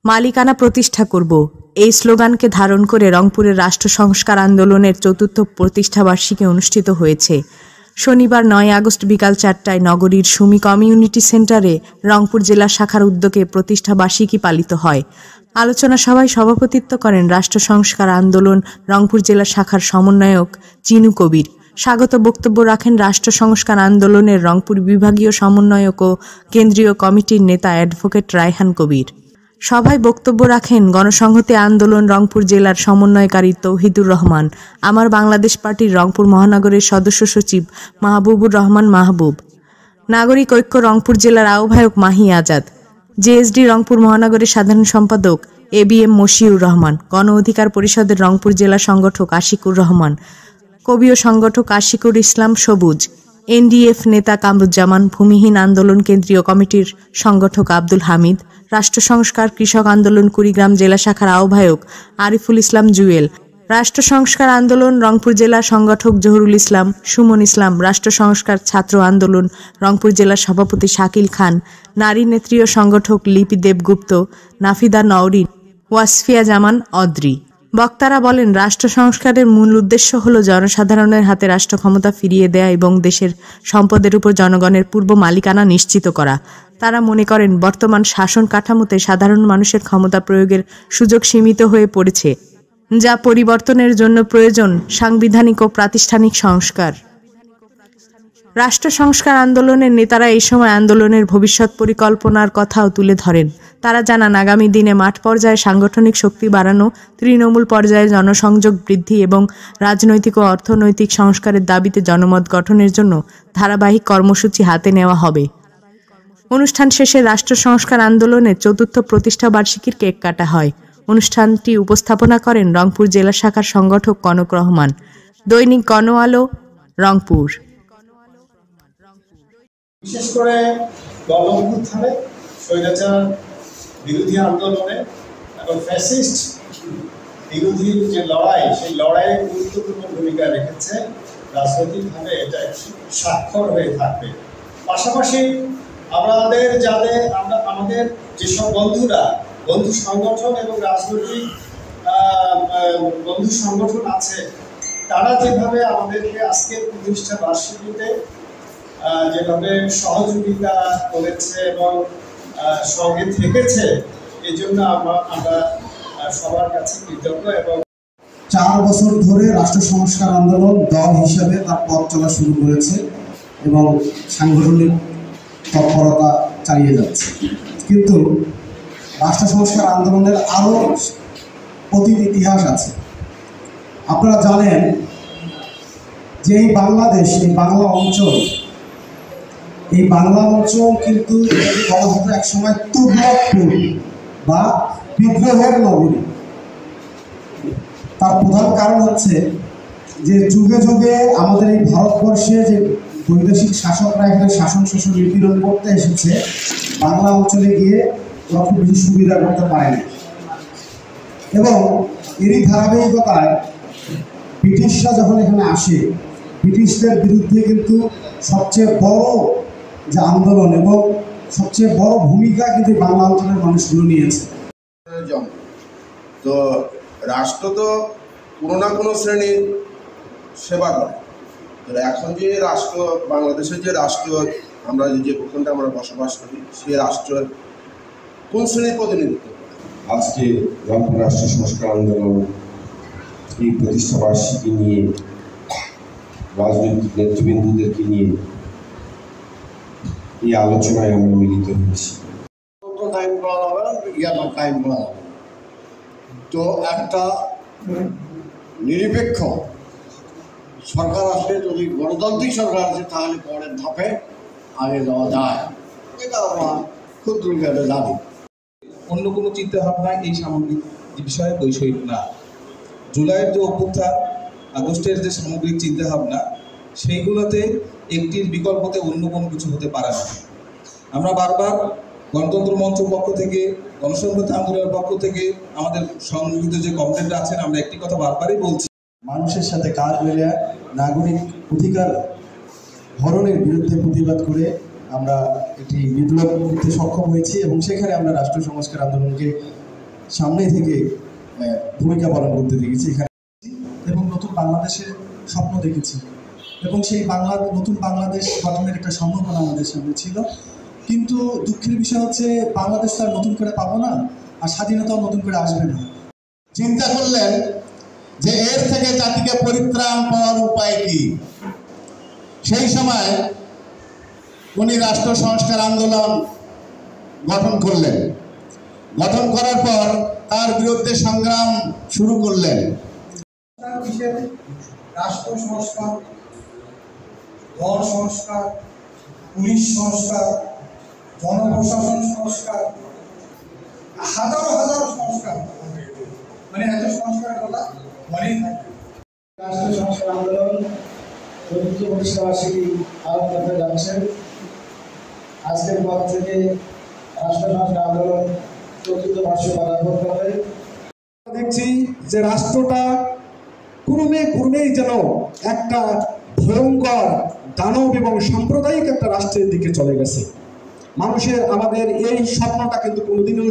মালিকানা প্রতিষ্ঠা করব, এই স্লোগানকে ধারণ করে রংপুরের রাষ্ট্র সংস্কার আন্দোলনের চতুর্থ প্রতিষ্ঠাবার্ষিকী অনুষ্ঠিত হয়েছে। শনিবার 9 আগস্ট বিকাল 4টায় নগরীর সুমি কমিউনিটি সেন্টারে রংপুর জেলা শাখার উদ্যোগে প্রতিষ্ঠাবার্ষিকী পালিত হয়। আলোচনা সভায় সভাপতিত্ব করেন রাষ্ট্র সংস্কার আন্দোলন রংপুর জেলা শাখার সমন্বয়ক চিনু কবির। স্বাগত বক্তব্য রাখেন রাষ্ট্র সংস্কার আন্দোলনের রংপুর বিভাগীয় সমন্বয়ক ও কেন্দ্রীয় কমিটির নেতা অ্যাডভোকেট রায়হান কবির। সভায় বক্তব্য রাখেন গণসংহতি আন্দোলন রংপুর জেলার সমন্বয়কারী তৌহিদুর রহমান, আমার বাংলাদেশ পার্টির রংপুর মহানগরের সদস্য সচিব মাহবুবুর রহমান মাহবুব, নাগরিক ঐক্য রংপুর জেলার আহ্বায়ক মাহি আজাদ, জেএসডি রংপুর মহানগরের সাধারণ সম্পাদক ABM মশিউর রহমান, গণ অধিকার পরিষদের রংপুর জেলা সংগঠক আশিকুর রহমান, কবি ও সংগঠক আশিকুর ইসলাম সবুজ, NDF নেতা কামরুজ্জামান, ভূমিহীন আন্দোলন কেন্দ্রীয় কমিটির সংগঠক আব্দুল হামিদ, রাষ্ট্র সংস্কার কৃষক আন্দোলন কুড়িগ্রাম জেলা শাখার আহ্বায়ক আরিফুল ইসলাম জুয়েল, রাষ্ট্র সংস্কার আন্দোলন রংপুর জেলা সংগঠক জহুরুল ইসলাম, সুমন ইসলাম, রাষ্ট্র সংস্কার ছাত্র আন্দোলন রংপুর জেলার সভাপতি শাকিল খান, নারী নেত্রী ও সংগঠক লিপি দেবগুপ্ত, নাফিদা নওরিন, ওয়াসফিয়া জামান অদ্রি। বক্তারা বলেন, রাষ্ট্র সংস্কারের মূল উদ্দেশ্য হল জনসাধারণের হাতে রাষ্ট্র ক্ষমতা ফিরিয়ে দেয়া এবং দেশের সম্পদের উপর জনগণের পূর্ব মালিকানা নিশ্চিত করা। তারা মনে করেন, বর্তমান শাসন কাঠামোতে সাধারণ মানুষের ক্ষমতা প্রয়োগের সুযোগ সীমিত হয়ে পড়েছে, যা পরিবর্তনের জন্য প্রয়োজন সাংবিধানিক ও প্রাতিষ্ঠানিক সংস্কার। রাষ্ট্র সংস্কার আন্দোলনের নেতারা এই সময় আন্দোলনের ভবিষ্যৎ পরিকল্পনার কথাও তুলে ধরেন। তারা জানান, আগামী দিনে মাঠ পর্যায়ে সাংগঠনিক শক্তি বাড়ানো, তৃণমূল পর্যায়ে জনসংযোগ বৃদ্ধি এবং রাজনৈতিক ও অর্থনৈতিক সংস্কারের দাবিতে জনমত গঠনের জন্য ধারাবাহিক কর্মসূচি হাতে নেওয়া হবে। অনুষ্ঠান শেষে রাষ্ট্র সংস্কার আন্দোলনের চতুর্থ প্রতিষ্ঠাবার্ষিকীর কেক কাটা হয়। অনুষ্ঠানটি উপস্থাপনা করেন রংপুর জেলা শাখার সংগঠক কনক রহমান। দৈনিক গণ আলো, রংপুর। বিশেষ করে গণ-অভ্যুত্থানে, স্বৈরাচার বিরোধী আন্দোলনে এবং ফ্যাসিস্ট বিরোধী যে লড়াই, সেই লড়াইয়ে গুরুত্বপূর্ণ ভূমিকা রেখেছে। রাজনৈতিকভাবে এটা স্বাক্ষর হয়ে থাকবে। পাশাপাশি আমাদের যেসব বন্ধু সংগঠন এবং রাজনৈতিক বন্ধু সংগঠন আছে, তারা যেভাবে আমাদেরকে আজকের প্রতিষ্ঠা বার্ষিকীতে যেভাবে সহযোগিতা করেছে এবং সঙ্গে থেকেছে, এই জন্য আমরা সবার কাছে কৃতজ্ঞ। এবং 4 বছর ধরে রাষ্ট্র সংস্কার আন্দোলন দল হিসেবে তার পথ চলা শুরু করেছে এবং সাংগঠনিক তৎপরতা চালিয়ে যাচ্ছে। কিন্তু রাষ্ট্র সংস্কার আন্দোলনের আরও অতীত ইতিহাস আছে। আপনারা জানেন যে এই বাংলাদেশ, এই বাংলা অঞ্চল কিন্তু বলা হতো একসময় তুগলকপুর বা বিদ্রোহের নগরী। তার প্রধান কারণ হচ্ছে যে যুগে যুগে আমাদের এই ভারতবর্ষে যে বৈদেশিক শাসকরা এখানে শাসন নিপীড়ন করতে এসেছে, বাংলা অঞ্চলে গিয়ে ওরা খুব বেশি সুবিধা করতে পারেনি। এবং এরই ধারাবাহিকতায় ব্রিটিশরা যখন এখানে আসে, ব্রিটিশদের বিরুদ্ধে কিন্তু সবচেয়ে বড় যে আন্দোলন এবং সবচেয়ে বড় ভূমিকা কিন্তু বাংলা অঞ্চলের মানুষগুলো নিয়েছে। তো রাষ্ট্র তো কোনো না কোনো শ্রেণীর সেবা করে। তো এখন যে রাষ্ট্র, বাংলাদেশের যে রাষ্ট্র, আমরা যে ভূখণ্ডে আমরা বসবাস করি, সেই রাষ্ট্রের কোন শ্রেণীর প্রতিনিধিত্ব? আজকে রংপুর রাষ্ট্র সংস্কার আন্দোলন এই প্রতিষ্ঠাবার্ষিকী নিয়ে রাজনৈতিক নেতৃবৃন্দদেরকে নিয়ে এই আলোচনায় আমরা মিলিত হয়েছি। তো একটা নিরপেক্ষ সরকার আসলে, যদি গণতান্ত্রিক সরকার আছে, তাহলে পরের ধাপে আগে যাওয়া যায়। এটা আমার ক্ষুদ্র একটা দাবি। অন্য কোনো চিন্তাভাবনা এই সামগ্রিক বিষয়ে বৈষয়িক না। জুলাইয়ের যে অভ্যুত্থান, আগস্টের যে সামগ্রিক চিন্তাভাবনা, সেইগুলোতে একটির বিকল্পতে অন্য কোনো কিছু হতে পারে না। আমরা বারবার গণতন্ত্র মঞ্চের পক্ষ থেকে, গণসংহতি আন্দোলনের পক্ষ থেকে, আমাদের সংগঠিত যে কমরেডরা আছেন, আমরা একটি কথা বারবারই বলছি, মানুষের সাথে কাজ মিলে নাগরিক অধিকার হরণের বিরুদ্ধে প্রতিবাদ করে আমরা একটি বিপ্লব করতে সক্ষম হয়েছি এবং সেখানে আমরা রাষ্ট্র সংস্কার আন্দোলনকে সামনে থেকে ভূমিকা পালন করতে দেখেছি এখানে এবং নতুন বাংলাদেশের স্বপ্ন দেখেছি এবং সেই নতুন বাংলাদেশ গঠনের একটা সম্ভাবনা আমাদের সামনে ছিল। কিন্তু দুঃখের বিষয় হচ্ছে বাংলাদেশ তো আর নতুন করে পাবো না, আর স্বাধীনতাও নতুন করে আসবে না। চিন্তা করলেন যে এর থেকে জাতিকে পরিত্রাণ পাওয়ার উপায় কি। সেই সময় উনি রাষ্ট্র সংস্কার আন্দোলন গঠন করলেন। গঠন করার পর তার বিরুদ্ধে সংগ্রাম শুরু করলেন। রাষ্ট্র সংস্কার, দল সংস্কার, পুলিশ সংস্কার, জনপ্রশাসন সংস্কার, হাজারো হাজারো সংস্কার, মানে এত সংস্কার কথা মনেই থাকে। রাষ্ট্র সংস্কার আন্দোলন চতুর্থ প্রতিষ্ঠাবার্ষিকী পালন করতে যাচ্ছেন। আজকের পর থেকে রাষ্ট্র সংস্কার আন্দোলন চতুর্থ বার্ষিক পালন করবে। দেখছি যে রাষ্ট্রটা ক্রমেই যেন একটা ভয়ঙ্কর দানব এবং সাম্প্রদায়িক একটা রাষ্ট্রের দিকে চলে গেছে। আমাদের এই স্বপ্নটা কিন্তু কোনোদিনও